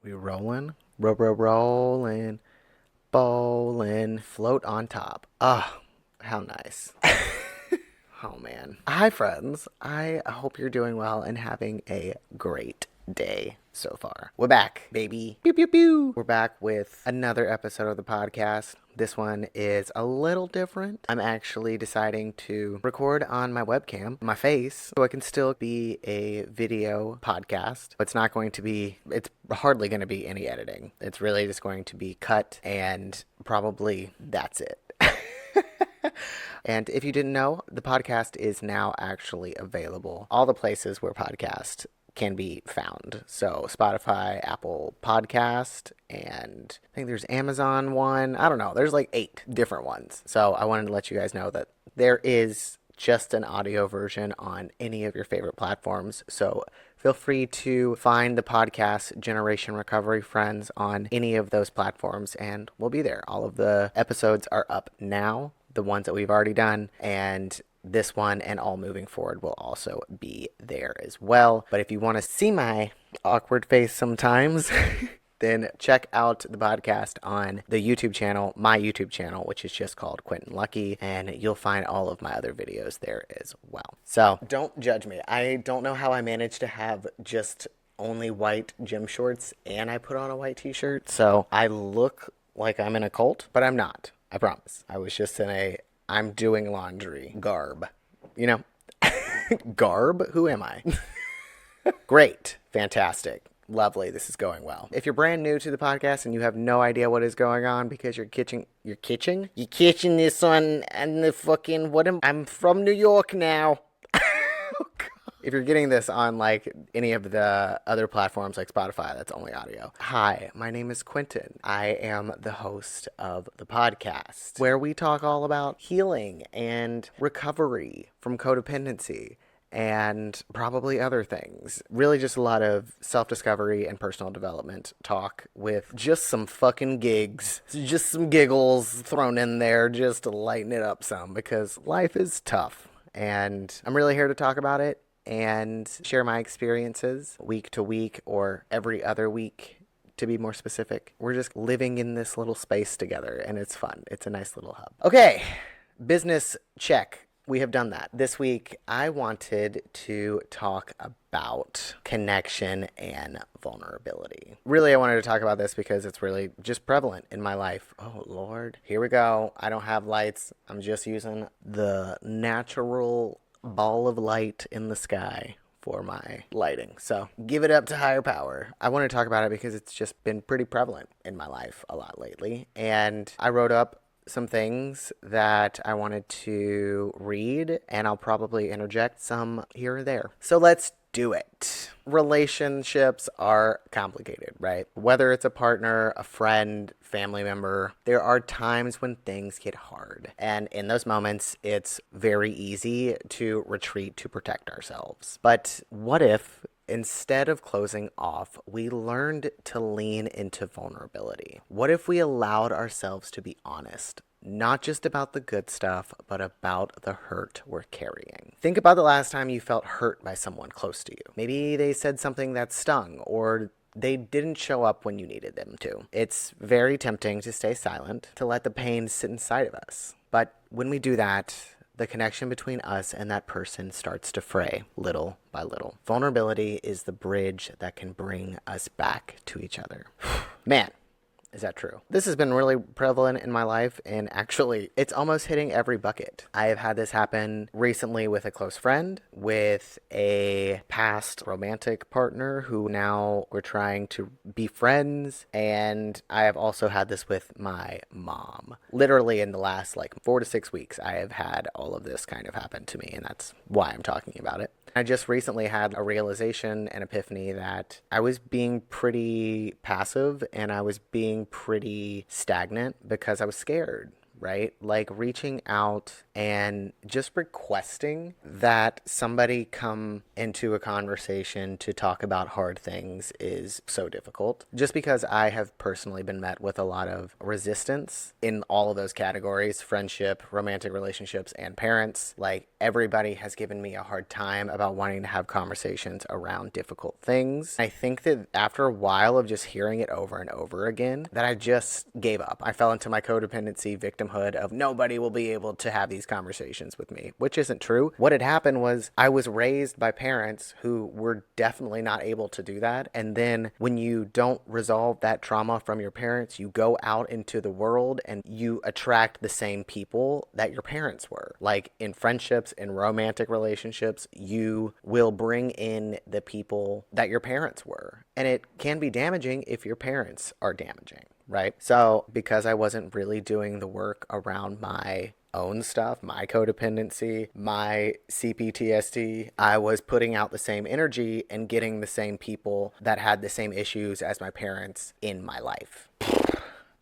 We rolling, rolling, bowling, float on top. Ah, how nice. Oh man. Hi friends. I hope you're doing well and having a great day so far. We're back, baby. Pew pew pew. We're back with another episode of the podcast. This one is a little different. I'm actually deciding to record on my webcam, my face, so it can still be a video podcast. It's not going to be, it's hardly going to be any editing. It's really just going to be cut and probably that's it. And if you didn't know, the podcast is now actually available all the places where podcasts can be found. So Spotify, Apple Podcast, and I think there's Amazon one. I don't know. There's like 8 different ones. So I wanted to let you guys know that there is just an audio version on any of your favorite platforms. So feel free to find the podcast Generation Recovery Friends on any of those platforms and we'll be there. All of the episodes are up now, the ones that we've already done, and this one and all moving forward will also be there as well. But if you want to see my awkward face sometimes, then check out the podcast on the YouTube channel, my YouTube channel, which is just called Quentin Lucky, and you'll find all of my other videos there as well. So don't judge me. I don't know how I managed to have just only white gym shorts and I put on a white t-shirt. So I look like I'm in a cult, but I'm not. I promise. I was just in a I'm doing laundry garb. You know? Garb? Who am I? Great. Fantastic. Lovely. This is going well. If you're brand new to the podcast and you have no idea what is going on because you're kitching this on and the fucking I'm from New York now. If you're getting this on like any of the other platforms like Spotify, that's only audio. Hi, my name is Quentin. I am the host of the podcast where we talk all about healing and recovery from codependency and probably other things. Really just a lot of self-discovery and personal development talk with just some fucking gigs, just some giggles thrown in there just to lighten it up some because life is tough and I'm really here to talk about it and share my experiences week to week or every other week, to be more specific. We're just living in this little space together, and it's fun. It's a nice little hub. Okay, business check. We have done that. This week, I wanted to talk about connection and vulnerability. Really, I wanted to talk about this because it's really just prevalent in my life. Oh, Lord. Here we go. I don't have lights. I'm just using the natural ball of light in the sky for my lighting. So give it up to higher power. I want to talk about it because it's just been pretty prevalent in my life a lot lately. And I wrote up some things that I wanted to read, and I'll probably interject some here or there. So let's do it. Relationships are complicated, right? Whether it's a partner, a friend, family member, there are times when things get hard. And in those moments, it's very easy to retreat to protect ourselves. But what if instead of closing off, we learned to lean into vulnerability? What if we allowed ourselves to be honest? Not just about the good stuff, but about the hurt we're carrying. Think about the last time you felt hurt by someone close to you. Maybe they said something that stung, or they didn't show up when you needed them to. It's very tempting to stay silent, to let the pain sit inside of us. But when we do that, the connection between us and that person starts to fray little by little. Vulnerability is the bridge that can bring us back to each other. Man. Is that true? This has been really prevalent in my life, and actually, it's almost hitting every bucket. I have had this happen recently with a close friend, with a past romantic partner who now we're trying to be friends, and I have also had this with my mom. Literally in the last 4 to 6 weeks, I have had all of this kind of happen to me, and that's why I'm talking about it. I just recently had a realization and epiphany that I was being pretty passive and I was being pretty stagnant because I was scared, right? Like reaching out And just requesting that somebody come into a conversation to talk about hard things is so difficult. Just because I have personally been met with a lot of resistance in all of those categories: friendship, romantic relationships, and parents. Like, everybody has given me a hard time about wanting to have conversations around difficult things. I think that after a while of just hearing it over and over again, that I just gave up. I fell into my codependency victimhood of nobody will be able to have these conversations with me, which isn't true. What had happened was I was raised by parents who were definitely not able to do that. And then when you don't resolve that trauma from your parents, you go out into the world and you attract the same people that your parents were. Like, in friendships, in romantic relationships, you will bring in the people that your parents were. And it can be damaging if your parents are damaging, right? So because I wasn't really doing the work around my own stuff, my codependency, my CPTSD, I was putting out the same energy and getting the same people that had the same issues as my parents in my life.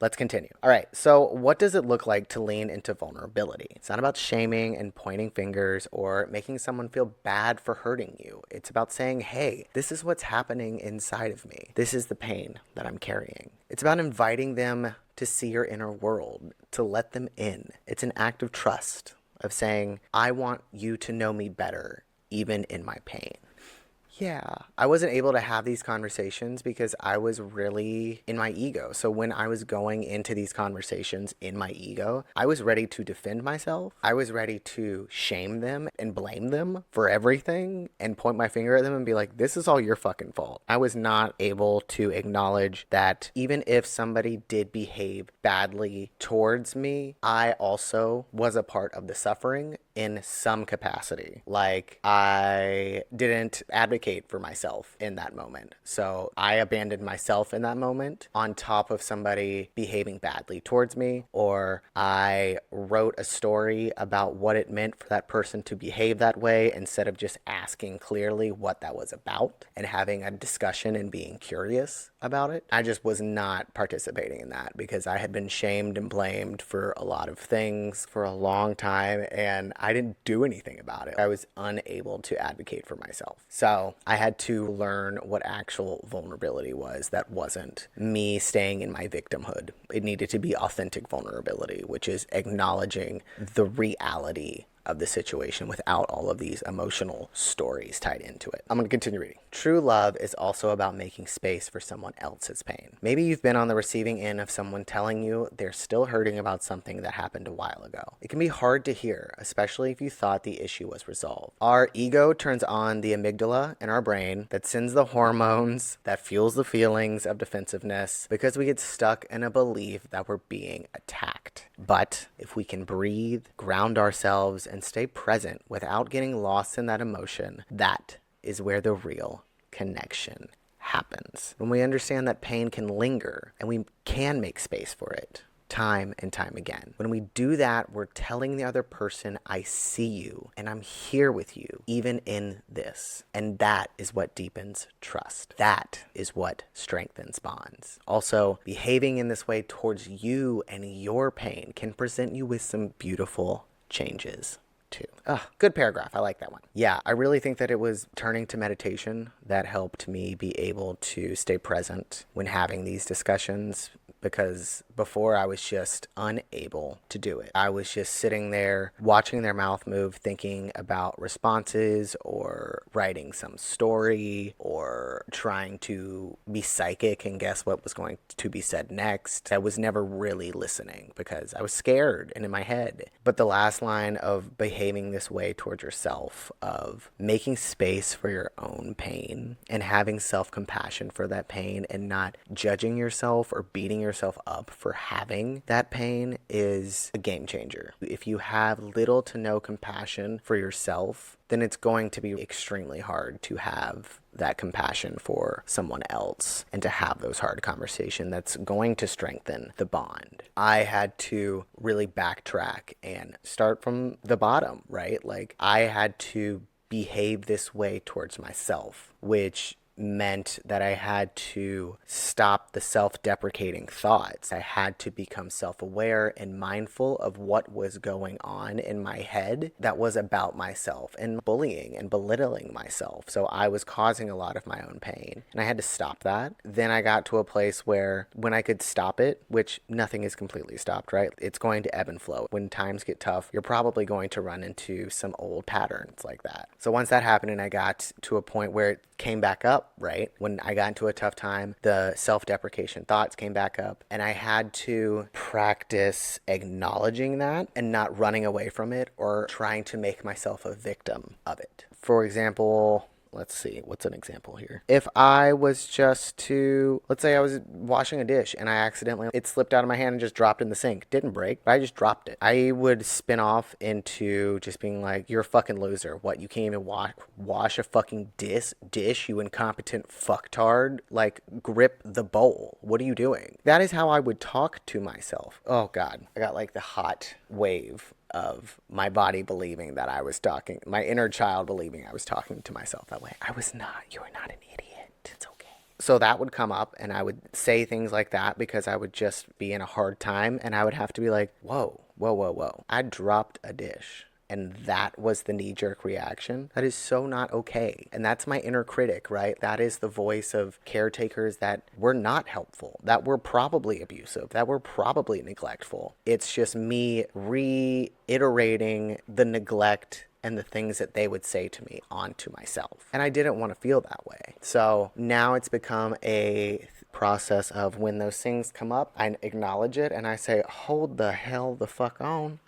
Let's continue. All right, so what does it look like to lean into vulnerability? It's not about shaming and pointing fingers or making someone feel bad for hurting you. It's about saying, hey, this is what's happening inside of me. This is the pain that I'm carrying. It's about inviting them to see your inner world, to let them in. It's an act of trust, of saying, I want you to know me better, even in my pain. Yeah, I wasn't able to have these conversations because I was really in my ego. So when I was going into these conversations in my ego, I was ready to defend myself. I was ready to shame them and blame them for everything and point my finger at them and be like, this is all your fucking fault. I was not able to acknowledge that even if somebody did behave badly towards me, I also was a part of the suffering in some capacity. Like, I didn't advocate for myself in that moment. So I abandoned myself in that moment on top of somebody behaving badly towards me, or I wrote a story about what it meant for that person to behave that way instead of just asking clearly what that was about and having a discussion and being curious about it. I just was not participating in that because I had been shamed and blamed for a lot of things for a long time, and I didn't do anything about it. I was unable to advocate for myself. So I had to learn what actual vulnerability was that wasn't me staying in my victimhood. It needed to be authentic vulnerability, which is acknowledging the reality of the situation without all of these emotional stories tied into it. I'm going to continue reading. True love is also about making space for someone else's pain. Maybe you've been on the receiving end of someone telling you they're still hurting about something that happened a while ago. It can be hard to hear, especially if you thought the issue was resolved. Our ego turns on the amygdala in our brain that sends the hormones that fuels the feelings of defensiveness because we get stuck in a belief that we're being attacked. But if we can breathe, ground ourselves, and stay present without getting lost in that emotion, that is where the real connection happens. When we understand that pain can linger and we can make space for it time and time again. When we do that, we're telling the other person, I see you and I'm here with you, even in this. And that is what deepens trust. That is what strengthens bonds. Also, behaving in this way towards you and your pain can present you with some beautiful changes too. Good paragraph. I like that one. Yeah, I really think that it was turning to meditation that helped me be able to stay present when having these discussions, because before I was just unable to do it. I was just sitting there watching their mouth move, thinking about responses or writing some story or trying to be psychic and guess what was going to be said next. I was never really listening because I was scared and in my head. But the last line of behaving this way towards yourself, of making space for your own pain and having self-compassion for that pain and not judging yourself or beating yourself up for having that pain, is a game changer. If you have little to no compassion for yourself, then it's going to be extremely hard to have that compassion for someone else and to have those hard conversations that's going to strengthen the bond. I had to really backtrack and start from the bottom, right? Like, I had to behave this way towards myself, which meant that I had to stop the self-deprecating thoughts. I had to become self-aware and mindful of what was going on in my head that was about myself and bullying and belittling myself. So I was causing a lot of my own pain, and I had to stop that. Then I got to a place where when I could stop it, which nothing is completely stopped, right? It's going to ebb and flow. When times get tough, you're probably going to run into some old patterns like that. So once that happened and I got to a point where it came back up, right? When I got into a tough time, the self-deprecation thoughts came back up, and I had to practice acknowledging that and not running away from it or trying to make myself a victim of it. For example, let's see, what's an example here? If I was just to, let's say I was washing a dish and I accidentally, it slipped out of my hand and just dropped in the sink. Didn't break, but I just dropped it. I would spin off into just being like, you're a fucking loser. What, you can't even wash a fucking dish, you incompetent fucktard? Like, grip the bowl. What are you doing? That is how I would talk to myself. Oh God, I got like the hot wave of my body believing that I was talking, my inner child believing I was talking to myself that way. I was not. You are not an idiot. It's okay. So that would come up, and I would say things like that because I would just be in a hard time, and I would have to be like, whoa, whoa, whoa, whoa. I dropped a dish. And that was the knee-jerk reaction. That is so not okay. And that's my inner critic, right? That is the voice of caretakers that were not helpful, that were probably abusive, that were probably neglectful. It's just me reiterating the neglect and the things that they would say to me onto myself. And I didn't want to feel that way. So now it's become a process of when those things come up, I acknowledge it and I say, hold the hell the fuck on.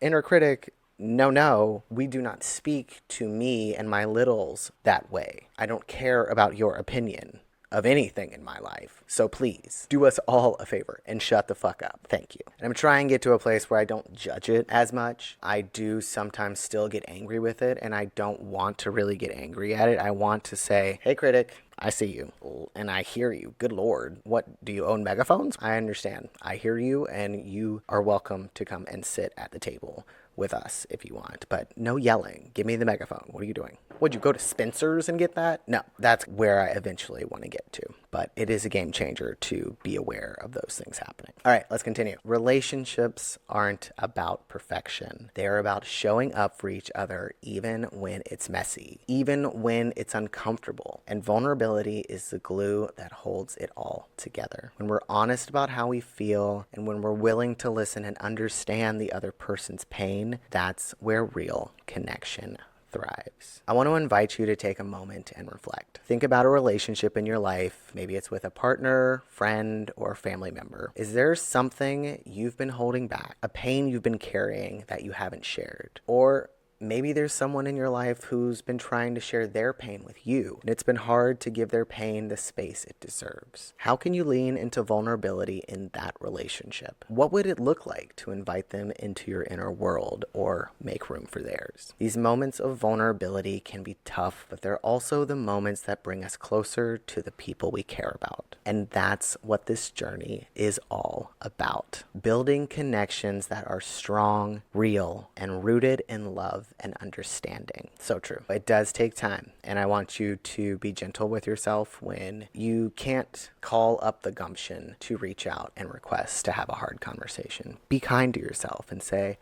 Inner critic, no, we do not speak to me and my littles that way. I don't care about your opinion of anything in my life. So please do us all a favor and shut the fuck up. Thank you. And I'm trying to get to a place where I don't judge it as much. I do sometimes still get angry with it, and I don't want to really get angry at it. I want to say, hey, critic, I see you and I hear you. Good Lord. What, do you own megaphones? I understand. I hear you, and you are welcome to come and sit at the table with us if you want, but no yelling. Give me the megaphone. What are you doing? Would you go to Spencer's and get that? No, that's where I eventually want to get to. But it is a game changer to be aware of those things happening. All right, let's continue. Relationships aren't about perfection. They're about showing up for each other even when it's messy, even when it's uncomfortable. And vulnerability is the glue that holds it all together. When we're honest about how we feel and when we're willing to listen and understand the other person's pain, that's where real connection thrives. I want to invite you to take a moment and reflect. Think about a relationship in your life. Maybe it's with a partner, friend, or family member. Is there something you've been holding back, a pain you've been carrying that you haven't shared? Or maybe there's someone in your life who's been trying to share their pain with you, and it's been hard to give their pain the space it deserves. How can you lean into vulnerability in that relationship? What would it look like to invite them into your inner world or make room for theirs? These moments of vulnerability can be tough, but they're also the moments that bring us closer to the people we care about. And that's what this journey is all about. Building connections that are strong, real, and rooted in love and understanding. So true. It does take time, and I want you to be gentle with yourself when you can't call up the gumption to reach out and request to have a hard conversation. Be kind to yourself and say,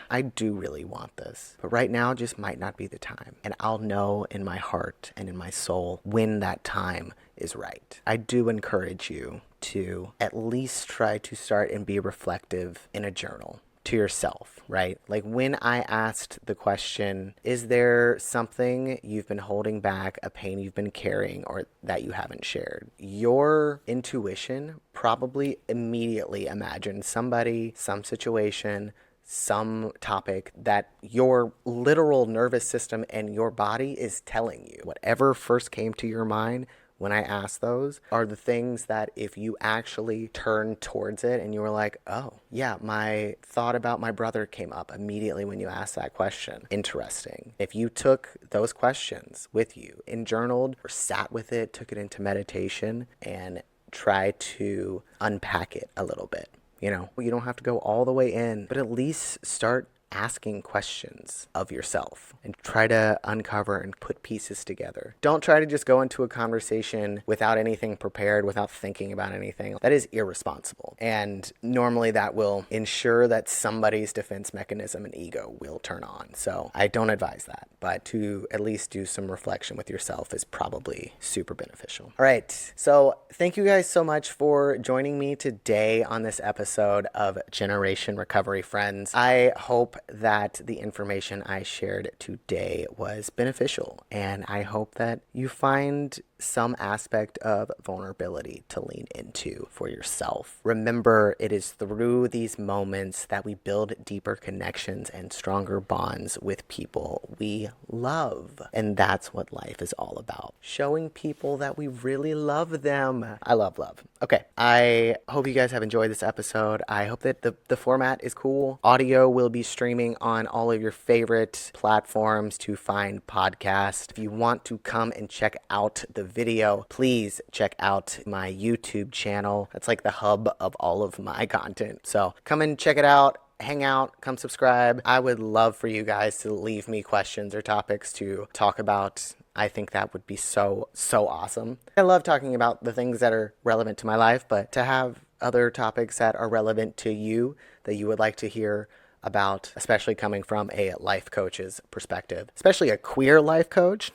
I do really want this, but right now just might not be the time. And I'll know in my heart and in my soul when that time is right. I do encourage you to at least try to start and be reflective in a journal to yourself, right? Like when I asked the question, is there something you've been holding back, a pain you've been carrying, or that you haven't shared? Your intuition probably immediately imagined somebody, some situation, some topic that your literal nervous system and your body is telling you. Whatever first came to your mind when I asked those are the things that if you actually turn towards it and you were like, oh, yeah, my thought about my brother came up immediately when you asked that question. Interesting. If you took those questions with you and journaled or sat with it, took it into meditation and try to unpack it a little bit. You know, you don't have to go all the way in, but at least start asking questions of yourself and try to uncover and put pieces together. Don't try to just go into a conversation without anything prepared, without thinking about anything. That is irresponsible. And normally that will ensure that somebody's defense mechanism and ego will turn on. So I don't advise that, but to at least do some reflection with yourself is probably super beneficial. All right. So thank you guys so much for joining me today on this episode of Generation Recovery Friends. I hope that the information I shared today was beneficial, and I hope that you find some aspect of vulnerability to lean into for yourself. Remember, it is through these moments that we build deeper connections and stronger bonds with people we love. And that's what life is all about. Showing people that we really love them. I love love. Okay, I hope you guys have enjoyed this episode. I hope that the format is cool. Audio will be streaming on all of your favorite platforms to find podcasts. If you want to come and check out the video, please check out my YouTube channel. That's like the hub of all of my content. So come and check it out. Hang out, come subscribe. I would love for you guys to leave me questions or topics to talk about. I think that would be so awesome. I love talking about the things that are relevant to my life, but to have other topics that are relevant to you that you would like to hear about, especially coming from a life coach's perspective, especially a queer life coach.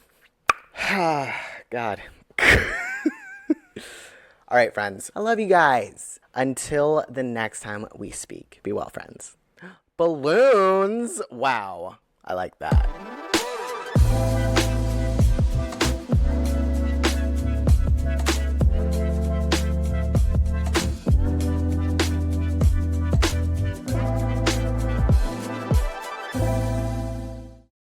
God. All right, friends. I love you guys. Until the next time we speak, be well, friends. Balloons. Wow. I like that.